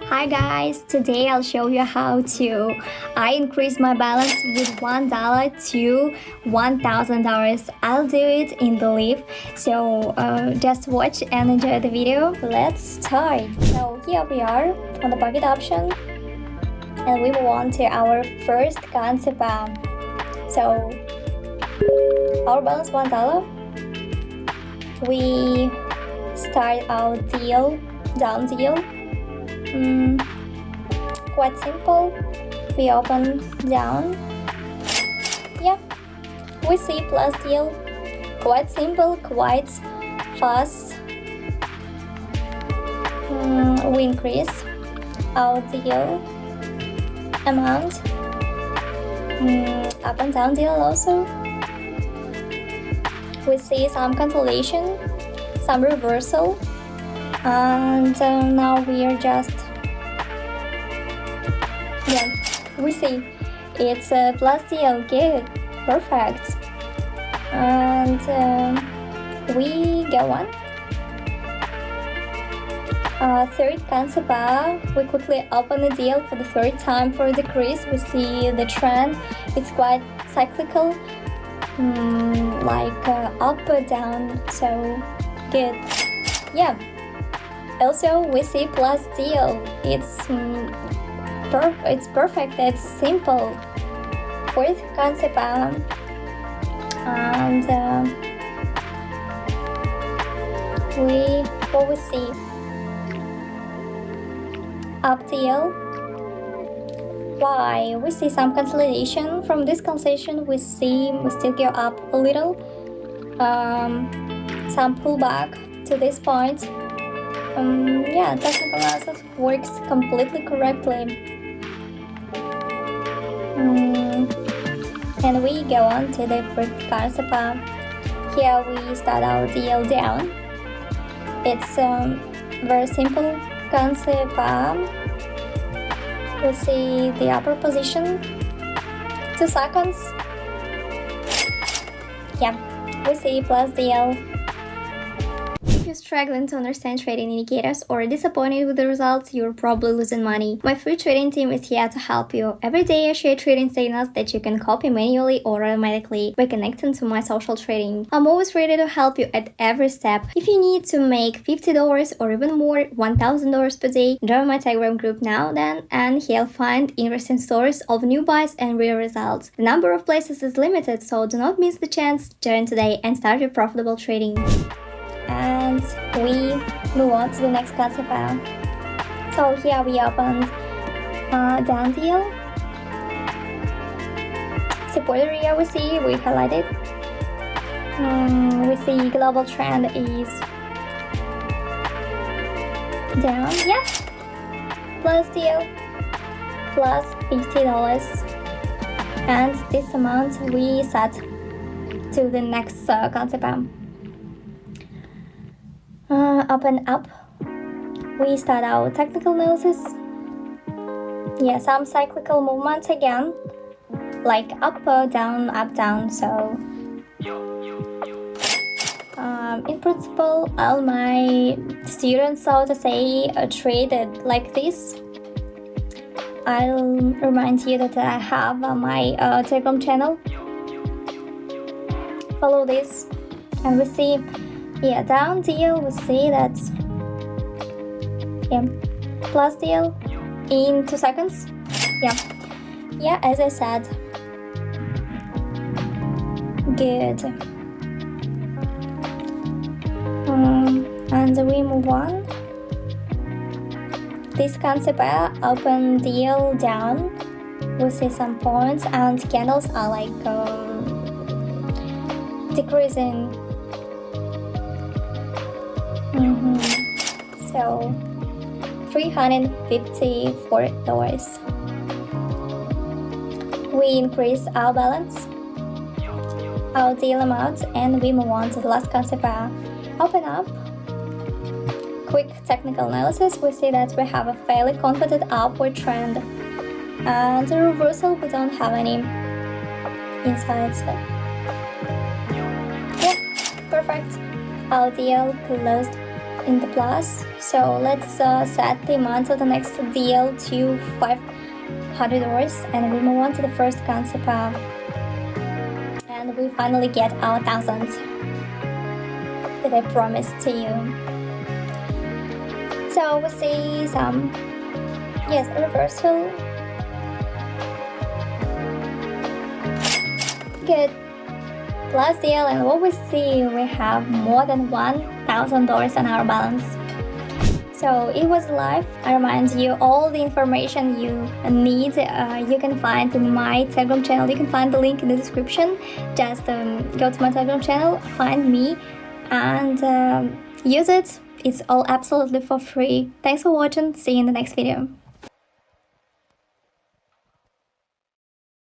Hi guys, today I'll show you how to I increase my balance with $1 to $1,000. I'll do it in the live. So just watch and enjoy the video. Let's start. So here we are on the pocket option and we move on to our first concept. So our balance $1. We start our deal, down deal. Quite simple. We open down. Yeah, we see plus deal. Quite simple, quite fast. We increase our deal amount. Up and down deal also. We see some consolidation, some reversal, and now we are just we see it's a plus deal. Good, perfect, and we go on. Third concept, we quickly open the deal for the third time for decrease. We see the trend, it's quite cyclical, like up or down, so good. Yeah, also we see plus deal. It's perfect, it's simple. Fourth concept, and what we see up deal. Why we see some consolidation. From this consolidation we still go up a little, some pullback to this point. Yeah, technical analysis works completely correctly. And we go on to the fifth concept. Here we start our deal down. It's very simple concept. We see the upper position, 2 seconds. Yeah, we see plus deal. If you're struggling to understand trading indicators or disappointed with the results, you're probably losing money. My free trading team is here to help you. Every day I share trading signals that you can copy manually or automatically by connecting to my social trading. I'm always ready to help you at every step. If you need to make $50 or even more, $1,000 per day, join my Telegram group now then, and you'll find interesting stories of new buys and real results. The number of places is limited, so do not miss the chance. Join today and start your profitable trading. And we move on to the next concept. So here we opened down deal. Support area we highlighted. We see global trend is down. Yeah, plus deal, plus $50, and this amount we set to the next concept. Open up. We start our technical analysis. Yeah, some cyclical movements again, like up, down. So in principle, all my students, so to say, traded like this. I'll remind you that I have my Telegram channel. Follow this, and we see. Yeah, down deal, we see that, yeah, plus deal in 2 seconds. Yeah, as I said, good. And we move on. This concept, open deal down. We see some points and candles are like decreasing. So $354. We increase our balance, our deal amount, and we move on to the last concept. Open up. Quick technical analysis. We see that we have a fairly confident upward trend, and the reversal we don't have any insights. Yeah, perfect. Our deal closed in the plus. So let's set the amount of the next deal to $500 and we move on to the first concept and we finally get our 1,000 that I promised to you. So we see some, yes, reversal. Good. Plus deal, and what we see, we have more than $1,000 on our balance. So it was live. I remind you all the information you need you can find in my Telegram channel. You can find the link in the description. Just go to my Telegram channel, find me, and use it. It's all absolutely for free. Thanks for watching. See you in the next video.